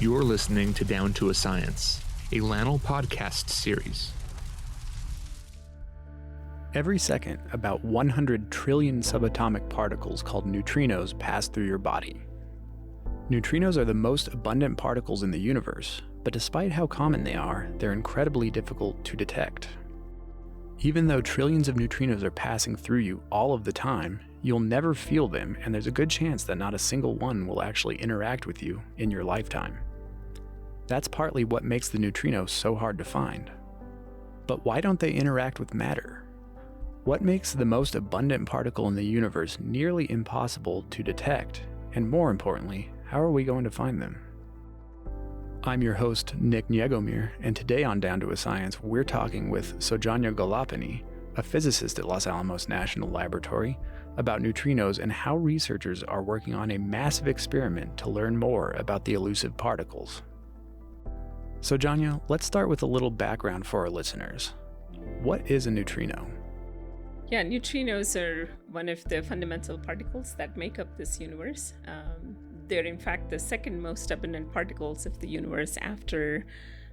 You're listening to Down to a Science, a LANL podcast series. Every second, about 100 trillion subatomic particles called neutrinos pass through your body. Neutrinos are the most abundant particles in the universe, but despite how common they are, they're incredibly difficult to detect. Even though trillions of neutrinos are passing through you all of the time, you'll never feel them, and there's a good chance that not a single one will actually interact with you in your lifetime. That's partly what makes the neutrino so hard to find. But why don't they interact with matter? What makes the most abundant particle in the universe nearly impossible to detect? And more importantly, how are we going to find them? I'm your host, Nick Niegomir, and today on Down to a Science, we're talking with Sojourner Golopany, a physicist at Los Alamos National Laboratory, about neutrinos and how researchers are working on a massive experiment to learn more about the elusive particles. Sojourner, let's start with a little background for our listeners. What is a neutrino? Yeah, neutrinos are one of the fundamental particles that make up this universe. They're in fact the second most abundant particles of the universe after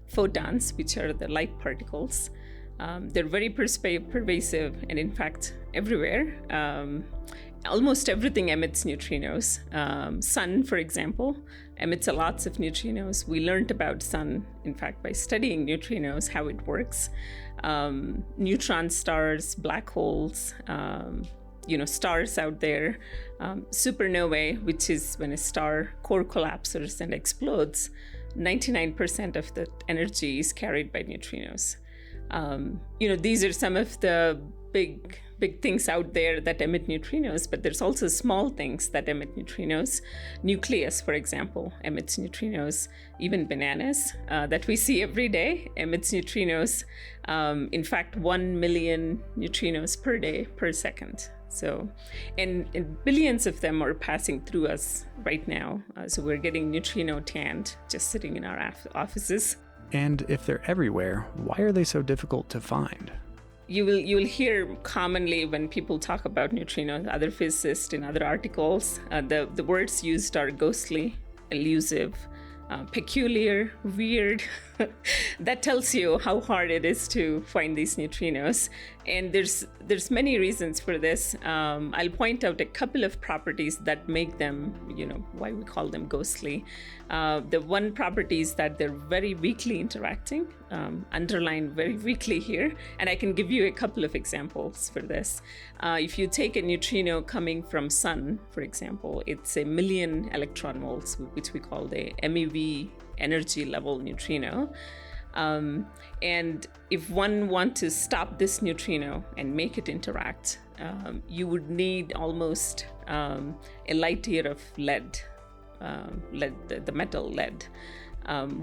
photons, which are the light particles. They're very pervasive and in fact everywhere. Almost everything emits neutrinos. Sun, for example, emits lots of neutrinos. We learned about sun, in fact, by studying neutrinos, how it works. Neutron stars, black holes, stars out there. Supernovae, which is when a star core collapses and explodes, 99% of the energy is carried by neutrinos. These are some of the big things out there that emit neutrinos, but there's also small things that emit neutrinos. Nucleus, for example, emits neutrinos. Even bananas that we see every day emits neutrinos. In fact, 1 million neutrinos per day, per second. So, and billions of them are passing through us right now. So we're getting neutrino tanned just sitting in our offices. And if they're everywhere, why are they so difficult to find? You'll hear commonly when people talk about neutrinos, other physicists in other articles, the words used are ghostly, elusive, peculiar, weird. That tells you how hard it is to find these neutrinos. And there's many reasons for this. I'll point out a couple of properties that make them, why we call them ghostly. The one property is that they're very weakly interacting, underlined very weakly here. And I can give you a couple of examples for this. If you take a neutrino coming from sun, for example, it's 1 million electron volts, which we call the MeV energy level neutrino. And if one wants to stop this neutrino and make it interact, you would need almost a light year of lead, the metal lead.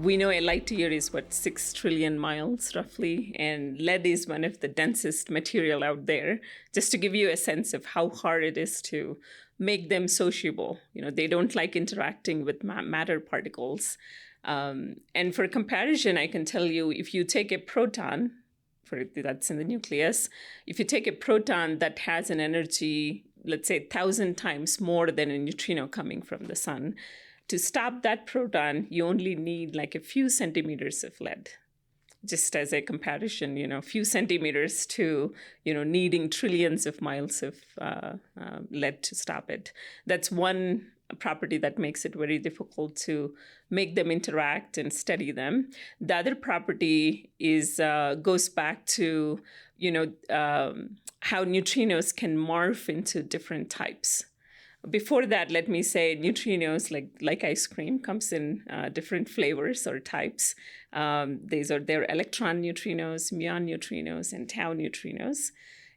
We know a light year is 6 trillion miles roughly, and lead is one of the densest material out there. Just to give you a sense of how hard it is to make them sociable. They don't like interacting with matter particles. And for comparison, I can tell you, if you take a proton, that's in the nucleus, if you take a proton that has an energy, let's say 1,000 times more than a neutrino coming from the sun, to stop that proton, you only need like a few centimeters of lead. Just as a comparison, a few centimeters to, needing trillions of miles of lead to stop it. That's one property that makes it very difficult to make them interact and study them. The other property is goes back to, how neutrinos can morph into different types. Before that, let me say neutrinos, like ice cream, comes in different flavors or types. They're electron neutrinos, muon neutrinos, and tau neutrinos.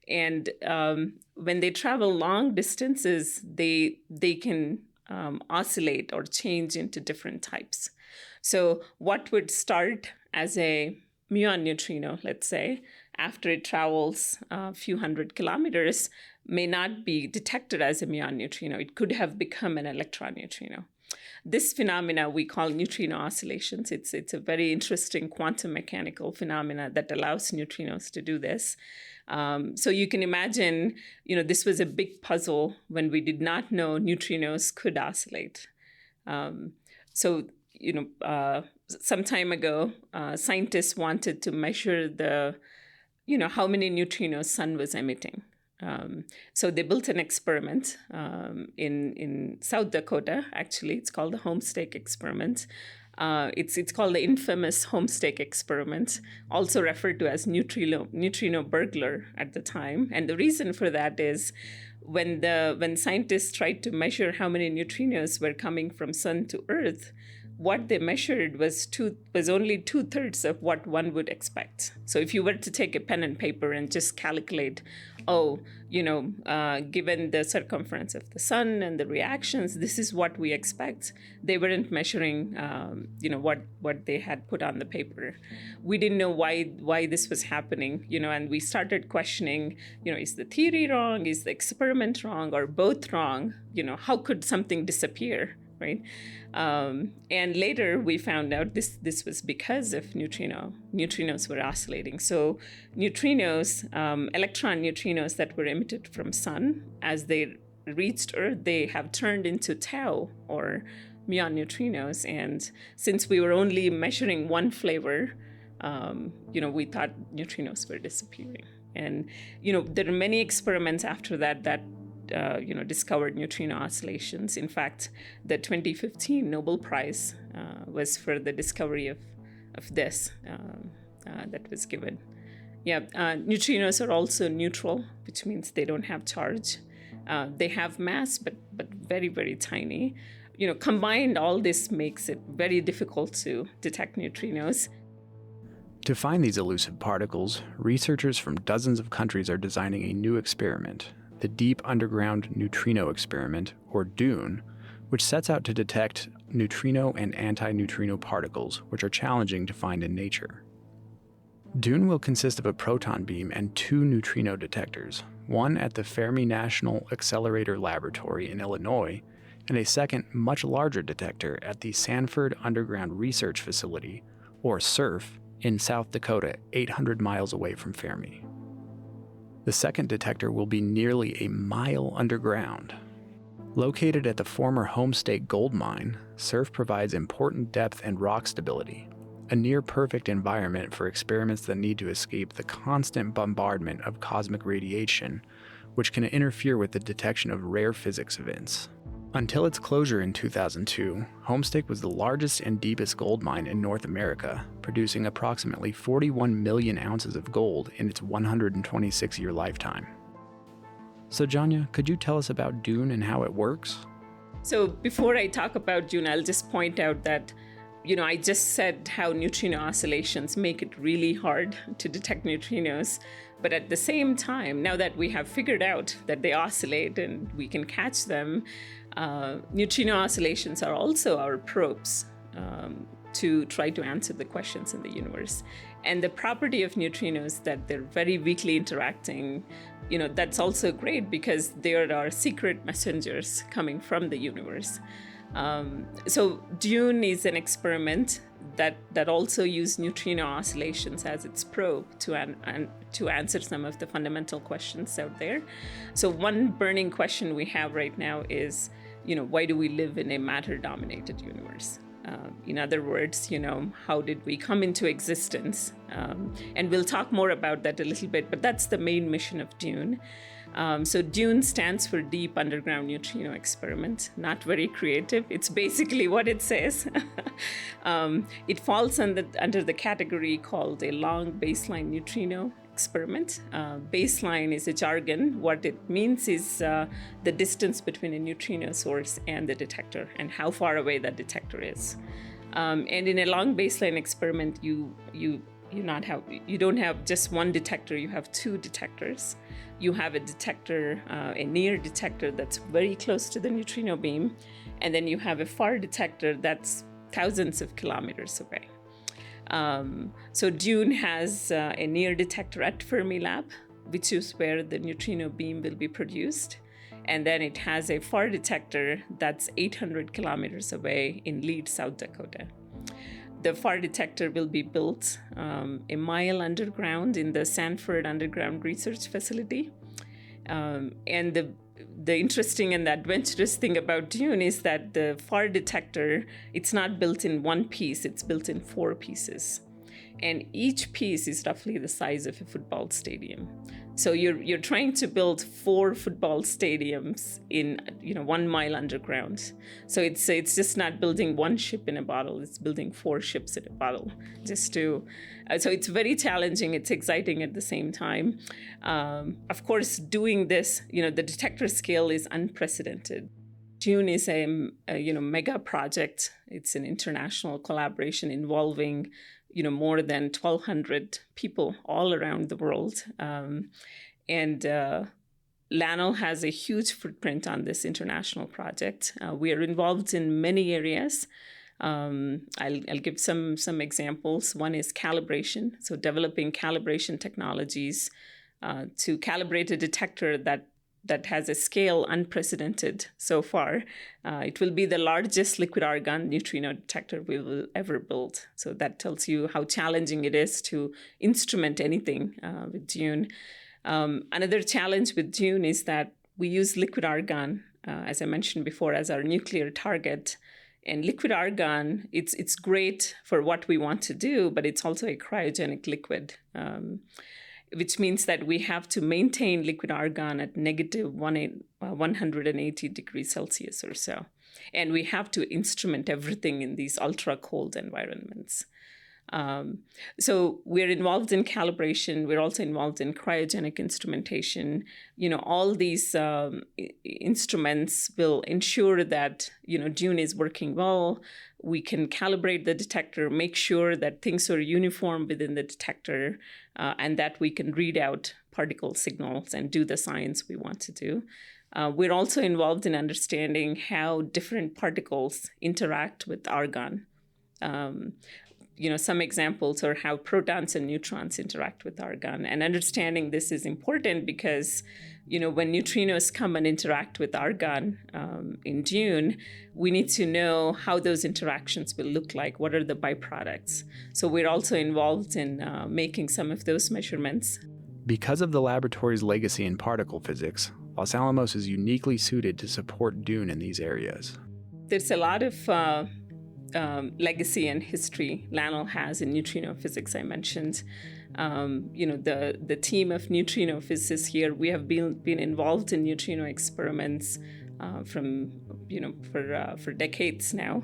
And when they travel long distances, they can oscillate or change into different types. So what would start as a muon neutrino, let's say, after it travels a few hundred kilometers, may not be detected as a muon neutrino. It could have become an electron neutrino. This phenomena we call neutrino oscillations. It's a very interesting quantum mechanical phenomena that allows neutrinos to do this. So you can imagine, this was a big puzzle when we did not know neutrinos could oscillate. So some time ago, scientists wanted to measure how many neutrinos sun was emitting. So they built an experiment in South Dakota. Actually, it's called the Homestake experiment. It's called the infamous Homestake experiment, also referred to as neutrino burglar at the time. And the reason for that is when scientists tried to measure how many neutrinos were coming from sun to Earth, what they measured was only 2/3 of what one would expect. So if you were to take a pen and paper and just calculate, given the circumference of the sun and the reactions, this is what we expect. They weren't measuring, what they had put on the paper. We didn't know why this was happening, and we started questioning, is the theory wrong? Is the experiment wrong? Or both wrong? How could something disappear? Right, and later we found out this was because of neutrinos were oscillating. So neutrinos, electron neutrinos that were emitted from sun, as they reached Earth, they have turned into tau or muon neutrinos. And since we were only measuring one flavor, we thought neutrinos were disappearing. And there are many experiments after that discovered neutrino oscillations. In fact, the 2015 Nobel Prize was for the discovery of this that was given. Neutrinos are also neutral, which means they don't have charge. They have mass, but very, very tiny. Combined, all this makes it very difficult to detect neutrinos. To find these elusive particles, researchers from dozens of countries are designing a new experiment, the Deep Underground Neutrino Experiment, or DUNE, which sets out to detect neutrino and anti-neutrino particles, which are challenging to find in nature. DUNE will consist of a proton beam and 2 neutrino detectors, one at the Fermi National Accelerator Laboratory in Illinois, and a second, much larger detector at the Sanford Underground Research Facility, or SURF, in South Dakota, 800 miles away from Fermi. The second detector will be nearly a mile underground. Located at the former Homestake gold mine, SURF provides important depth and rock stability, a near-perfect environment for experiments that need to escape the constant bombardment of cosmic radiation, which can interfere with the detection of rare physics events. Until its closure in 2002, Homestake was the largest and deepest gold mine in North America, producing approximately 41 million ounces of gold in its 126-year lifetime. So Janya, could you tell us about DUNE and how it works? So before I talk about DUNE, I'll just point out that I just said how neutrino oscillations make it really hard to detect neutrinos. But at the same time, now that we have figured out that they oscillate and we can catch them, neutrino oscillations are also our probes to try to answer the questions in the universe. And the property of neutrinos that they're very weakly interacting, that's also great because they are our secret messengers coming from the universe. So DUNE is an experiment that also uses neutrino oscillations as its probe to answer some of the fundamental questions out there. So one burning question we have right now is, why do we live in a matter-dominated universe? In other words, how did we come into existence? And we'll talk more about that a little bit, but that's the main mission of DUNE. So DUNE stands for Deep Underground Neutrino Experiment. Not very creative. It's basically what it says. It falls under the category called a long baseline neutrino experiment. Baseline is a jargon. What it means is the distance between a neutrino source and the detector and how far away that detector is. And in a long baseline experiment, you don't have just one detector, you have 2 detectors. You have a detector, a near detector that's very close to the neutrino beam, and then you have a far detector that's thousands of kilometers away. So DUNE has a near detector at Fermilab, which is where the neutrino beam will be produced. And then it has a far detector that's 800 kilometers away in Lead, South Dakota. The far detector will be built a mile underground in the Sanford Underground Research Facility. And the interesting and the adventurous thing about Dune is that the FAR detector, it's not built in one piece, it's built in 4 pieces. And each piece is roughly the size of a football stadium. So you're trying to build 4 football stadiums in 1 mile underground. So it's just not building one ship in a bottle; it's building 4 ships in a bottle. So it's very challenging. It's exciting at the same time. Of course, doing this, the detector scale is unprecedented. Dune is a mega project. It's an international collaboration involving more than 1,200 people all around the world. And LANL has a huge footprint on this international project. We are involved in many areas. I'll give some examples. One is calibration, so developing calibration technologies to calibrate a detector that has a scale unprecedented so far. It will be the largest liquid argon neutrino detector we will ever build. So that tells you how challenging it is to instrument anything with Dune. Another challenge with Dune is that we use liquid argon, as I mentioned before, as our nuclear target. And liquid argon, it's great for what we want to do, but it's also a cryogenic liquid. Which means that we have to maintain liquid argon at negative 180 degrees Celsius or so. And we have to instrument everything in these ultra cold environments. So we're involved in calibration. We're also involved in cryogenic instrumentation. All these instruments will ensure that, Dune is working well. We can calibrate the detector, make sure that things are uniform within the detector, and that we can read out particle signals and do the science we want to do. We're also involved in understanding how different particles interact with argon. Some examples are how protons and neutrons interact with argon. And understanding this is important because, when neutrinos come and interact with argon in Dune, we need to know how those interactions will look like. What are the byproducts? So we're also involved in making some of those measurements. Because of the laboratory's legacy in particle physics, Los Alamos is uniquely suited to support Dune in these areas. There's a lot of legacy and history LANL has in neutrino physics, I mentioned. The team of neutrino physicists here, we have been involved in neutrino experiments for decades now.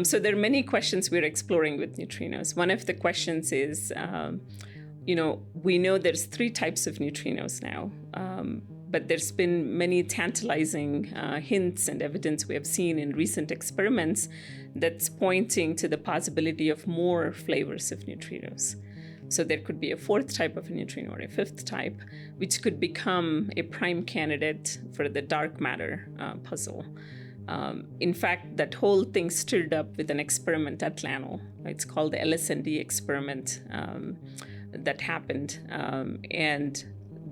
So there are many questions we're exploring with neutrinos. One of the questions is, we know there's 3 types of neutrinos now. But there's been many tantalizing hints and evidence we have seen in recent experiments that's pointing to the possibility of more flavors of neutrinos. So there could be a 4th type of a neutrino or a 5th type, which could become a prime candidate for the dark matter puzzle. In fact, that whole thing stirred up with an experiment at LANL. It's called the LSND experiment that happened. And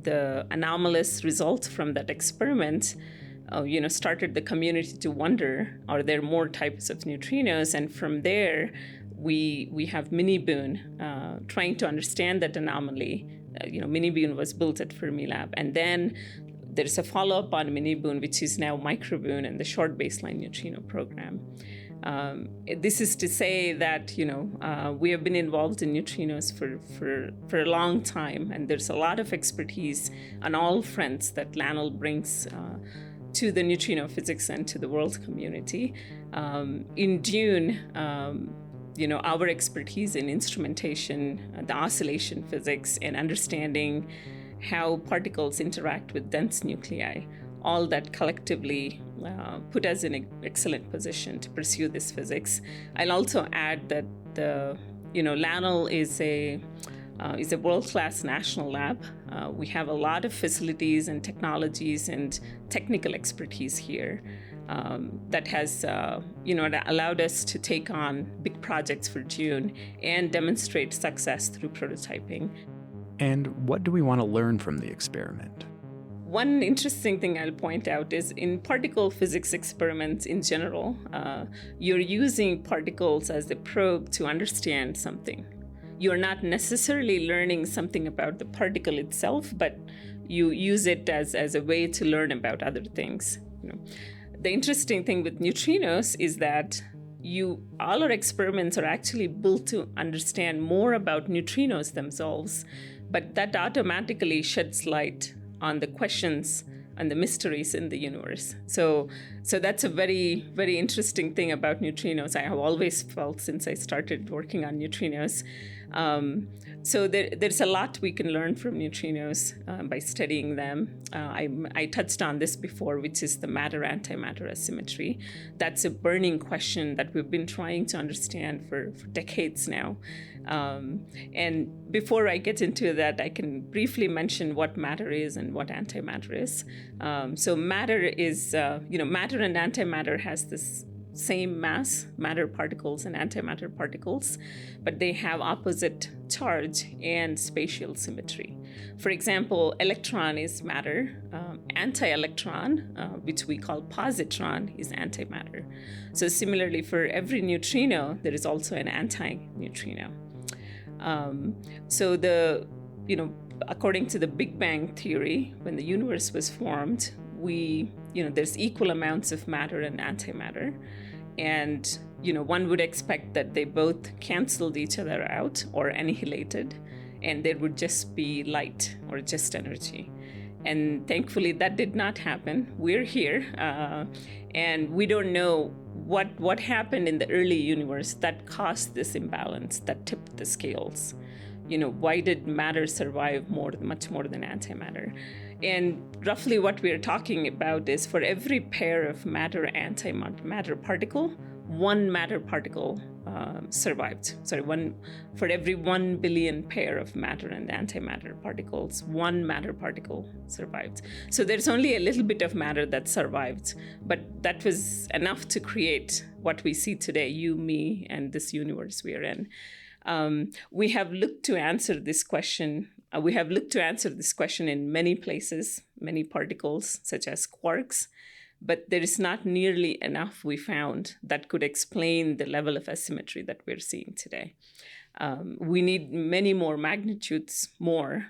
the anomalous results from that experiment, started the community to wonder, are there more types of neutrinos? And from there, we have Mini-Boon trying to understand that anomaly. Mini-Boon was built at Fermilab. And then there's a follow-up on Mini-Boon, which is now Micro-Boon and the short baseline neutrino program. This is to say that, we have been involved in neutrinos for a long time, and there's a lot of expertise on all fronts that LANL brings to the neutrino physics and to the world community. In Dune, our expertise in instrumentation, the oscillation physics, and understanding how particles interact with dense nuclei, all that collectively put us in an excellent position to pursue this physics. I'll also add that LANL is a world-class national lab. We have a lot of facilities and technologies and technical expertise here that has allowed us to take on big projects for Dune and demonstrate success through prototyping. And what do we want to learn from the experiment? One interesting thing I'll point out is in particle physics experiments in general, you're using particles as the probe to understand something. You're not necessarily learning something about the particle itself, but You use it as a way to learn about other things. The interesting thing with neutrinos is that all our experiments are actually built to understand more about neutrinos themselves, but that automatically sheds light on the questions and the mysteries in the universe. So that's a very, very interesting thing about neutrinos. I have always felt since I started working on neutrinos. So there's a lot we can learn from neutrinos by studying them. I touched on this before, which is the matter-antimatter asymmetry. That's a burning question that we've been trying to understand for decades now. And before I get into that, I can briefly mention what matter is and what antimatter is. So matter is, matter and antimatter has this same mass, matter particles and antimatter particles, but they have opposite charge and spatial symmetry. For example, electron is matter, anti-electron, which we call positron, is antimatter. So similarly, for every neutrino, there is also an anti-neutrino. According to the Big Bang theory, when the universe was formed, there's equal amounts of matter and antimatter. And, one would expect that they both canceled each other out or annihilated, and there would just be light or just energy. And thankfully, that did not happen. We're here, and we don't know what happened in the early universe that caused this imbalance, that tipped the scales. Why did matter survive much more than antimatter? And roughly what we're talking about is for every pair of matter-antimatter particle, one matter particle survived. For every 1 billion pair of matter and antimatter particles, one matter particle survived. So there's only a little bit of matter that survived, but that was enough to create what we see today, you, me, and this universe we are in. We have looked to answer this question. In many places, many particles, such as quarks, but there is not nearly enough we found that could explain the level of asymmetry that we're seeing today. We need many more magnitudes to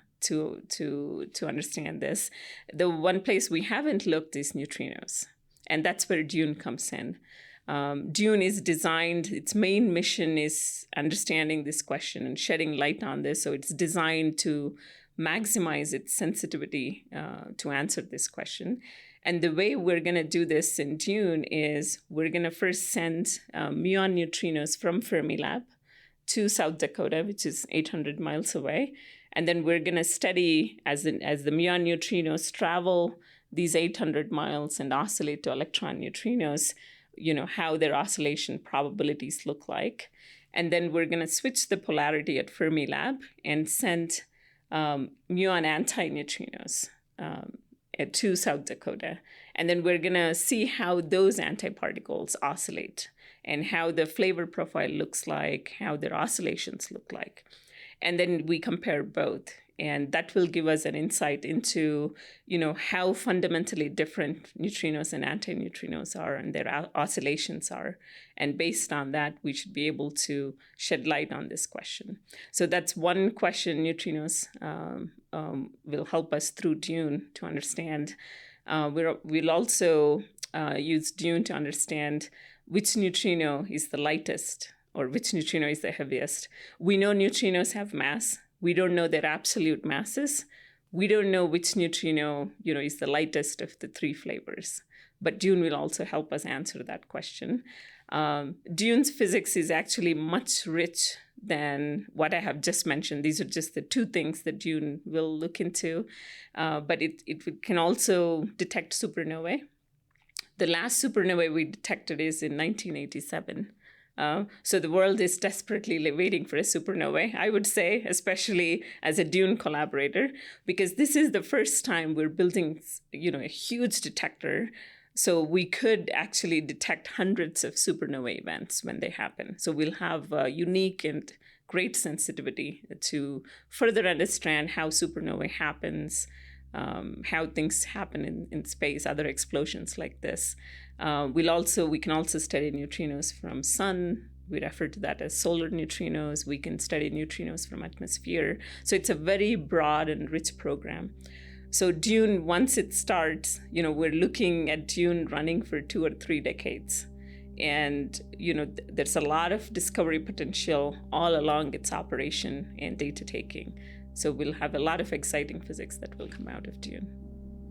understand this. The one place we haven't looked is neutrinos, and that's where DUNE comes in. DUNE is designed, its main mission is understanding this question and shedding light on this. So it's designed to maximize its sensitivity to answer this question. And the way we're going to do this in DUNE is we're going to first send muon neutrinos from Fermilab to South Dakota, which is 800 miles away. And then we're going to study as the muon neutrinos travel these 800 miles and oscillate to electron neutrinos, how their oscillation probabilities look like. And then we're going to switch the polarity at Fermilab and send muon antineutrinos to South Dakota. And then we're going to see how those antiparticles oscillate and how the flavor profile looks like, how their oscillations look like. And then we compare both. And that will give us an insight into, how fundamentally different neutrinos and antineutrinos are and their oscillations are. And based on that, we should be able to shed light on this question. So that's one question neutrinos will help us through DUNE to understand. We'll also use DUNE to understand which neutrino is the lightest or which neutrino is the heaviest. We know neutrinos have mass. We don't know their absolute masses. We don't know which neutrino, is the lightest of the three flavors. But DUNE will also help us answer that question. DUNE's physics is actually much rich than what I have just mentioned. These are just the two things that DUNE will look into. But it can also detect supernovae. The last supernovae we detected is in 1987. So the world is desperately waiting for a supernovae, I would say, especially as a DUNE collaborator, because this is the first time we're building, a huge detector. So we could actually detect hundreds of supernovae events when they happen. So we'll have unique and great sensitivity to further understand how supernovae happens, how things happen in space, other explosions like this. We can also study neutrinos from sun. We refer to that as solar neutrinos. We can study neutrinos from atmosphere. So it's a very broad and rich program. So Dune, once it starts, we're looking at Dune running for 2 or 3 decades. And, there's a lot of discovery potential all along its operation and data taking. So we'll have a lot of exciting physics that will come out of Dune.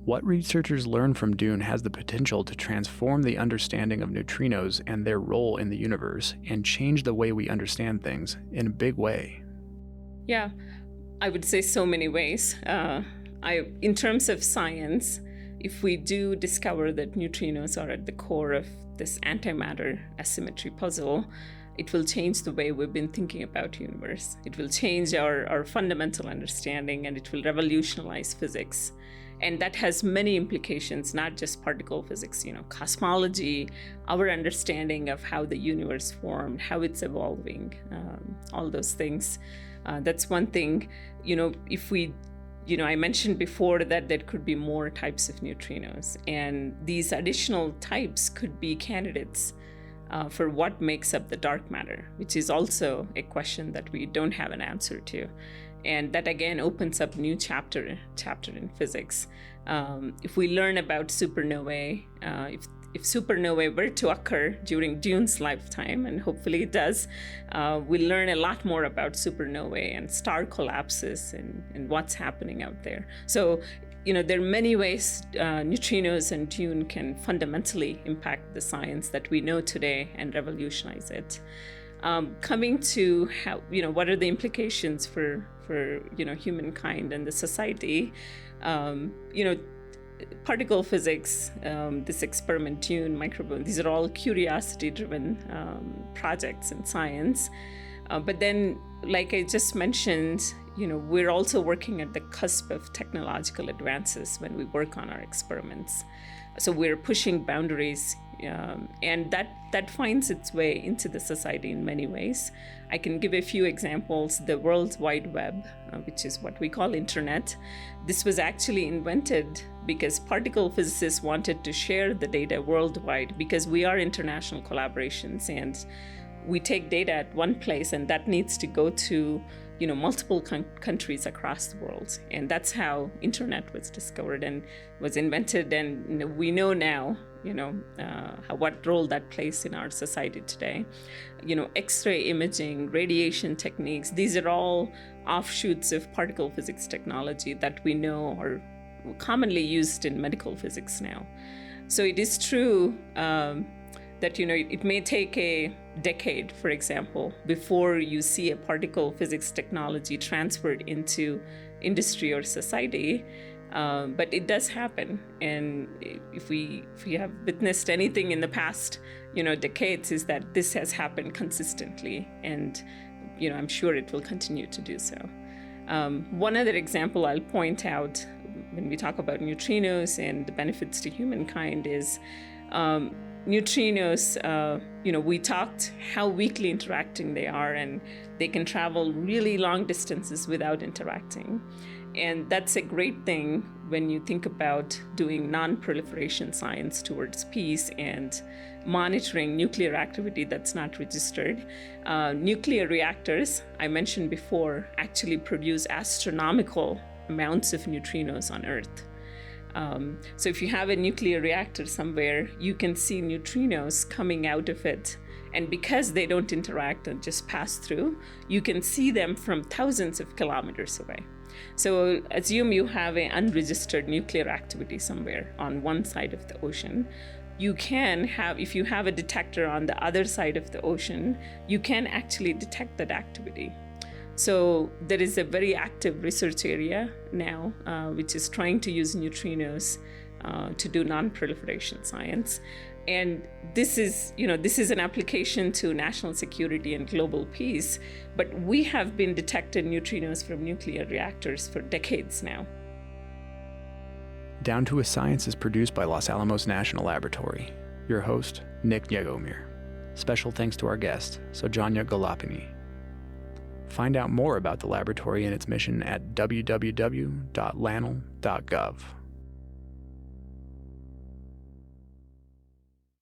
What researchers learn from Dune has the potential to transform the understanding of neutrinos and their role in the universe and change the way we understand things in a big way. Yeah, I would say so many ways. In terms of science, if we do discover that neutrinos are at the core of this antimatter asymmetry puzzle, it will change the way we've been thinking about the universe. It will change our fundamental understanding, and it will revolutionize physics. And that has many implications, not just particle physics, cosmology, our understanding of how the universe formed, how it's evolving, all those things. That's one thing. If we I mentioned before that there could be more types of neutrinos, and these additional types could be candidates for what makes up the dark matter, which is also a question that we don't have an answer to. And that again opens up new chapter in physics. If we learn about supernovae, if supernovae were to occur during Dune's lifetime, and hopefully it does, we'll learn a lot more about supernovae and star collapses and what's happening out there. So, there are many ways neutrinos and Dune can fundamentally impact the science that we know today and revolutionize it. Coming to how, what are the implications for humankind and the society, particle physics, this experiment Dune, microburn, these are all curiosity-driven projects in science. But then, like I just mentioned, we're also working at the cusp of technological advances when we work on our experiments. So we're pushing boundaries, and that finds its way into the society in many ways. I can give a few examples. The World Wide Web, which is what we call internet, this was actually invented because particle physicists wanted to share the data worldwide, because we are international collaborations and we take data at one place and that needs to go to multiple countries across the world. And that's how internet was discovered and was invented. And we know now, what role that plays in our society today. X-ray imaging, radiation techniques, these are all offshoots of particle physics technology that we know are commonly used in medical physics now. So it is true that it may take a decade, for example, before you see a particle physics technology transferred into industry or society, but it does happen. And if we have witnessed anything in the past decades, is that this has happened consistently, and I'm sure it will continue to do so. One other example I'll point out when we talk about neutrinos and the benefits to humankind is neutrinos, we talked how weakly interacting they are, and they can travel really long distances without interacting. And that's a great thing when you think about doing non-proliferation science towards peace and monitoring nuclear activity that's not registered. Nuclear reactors, I mentioned before, actually produce astronomical amounts of neutrinos on Earth. So if you have a nuclear reactor somewhere, you can see neutrinos coming out of it. And because they don't interact and just pass through, you can see them from thousands of kilometers away. So assume you have an unregistered nuclear activity somewhere on one side of the ocean. You can have, if you have a detector on the other side of the ocean, you can actually detect that activity. So there is a very active research area now, which is trying to use neutrinos to do non-proliferation science. And this is an application to national security and global peace, but we have been detecting neutrinos from nuclear reactors for decades now. Down to a Science is produced by Los Alamos National Laboratory. Your host, Nick Yagomir. Special thanks to our guest, Sojanya Golapini. Find out more about the laboratory and its mission at www.lanel.gov.